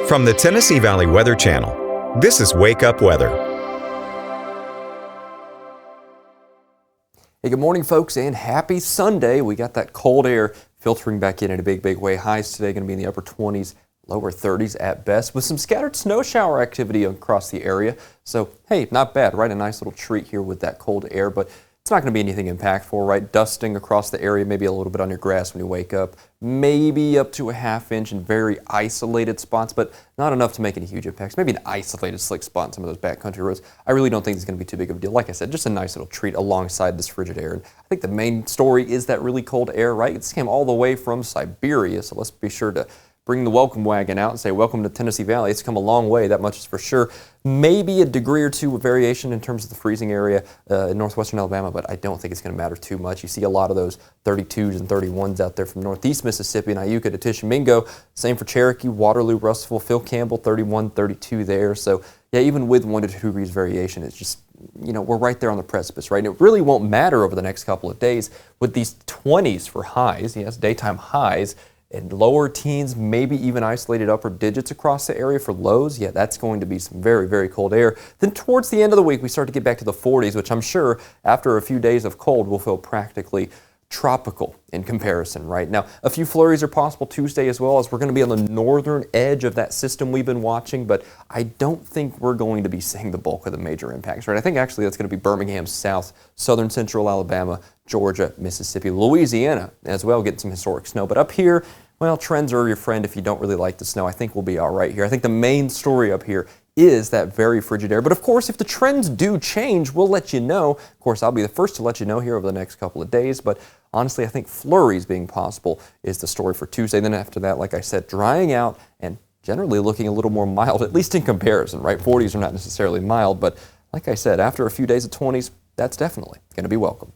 From the Tennessee Valley Weather Channel, this is Wake Up Weather. Hey, good morning, folks, and happy Sunday. We got that cold air filtering back in a big way. Highs today going to be in the upper 20s, lower 30s at best, with some scattered snow shower activity across the area. So, hey, not bad, right? A nice little treat here with that cold air, but it's not going to be anything impactful, right? Dusting across the area, maybe a little bit on your grass when you wake up, maybe up to a ½ inch in very isolated spots, but not enough to make any huge impacts. Maybe an isolated slick spot on some of those backcountry roads. I really don't think it's going to be too big of a deal. Like I said, just a nice little treat alongside this frigid air. And I think the main story is that really cold air, right? It came all the way from Siberia, so let's be sure to bring the welcome wagon out and say, welcome to Tennessee Valley. It's come a long way, that much is for sure. Maybe a degree or two of variation in terms of the freezing area in northwestern Alabama, but I don't think it's going to matter too much. You see a lot of those 32s and 31s out there from northeast Mississippi and Iuka to Tishomingo. Same for Cherokee, Waterloo, Russellville, Phil Campbell, 31, 32 there. So, yeah, even with 1 to 2 degrees variation, it's just, you know, we're right there on the precipice, right? And it really won't matter over the next couple of days with these 20s for highs, yes, daytime highs, and lower teens, maybe even isolated upper digits across the area for lows. Yeah, that's going to be some very cold air. Then towards the end of the week, we start to get back to the 40s, which I'm sure after a few days of cold will feel practically tropical in comparison, right? Now, a few flurries are possible Tuesday as well, as we're going to be on the northern edge of that system we've been watching, but I don't think we're going to be seeing the bulk of the major impacts, right? I think actually that's going to be Birmingham south, southern central Alabama, Georgia, Mississippi, Louisiana as well, getting some historic snow. But up here, well, trends are your friend if you don't really like the snow. I think we'll be all right here. I think the main story up here is that very frigid air. But of course, if the trends do change, we'll let you know. Of course, I'll be the first to let you know here over the next couple of days. But honestly, I think flurries being possible is the story for Tuesday. Then after that, like I said, drying out and generally looking a little more mild, at least in comparison, right? 40s are not necessarily mild, but like I said, after a few days of 20s, that's definitely going to be welcome.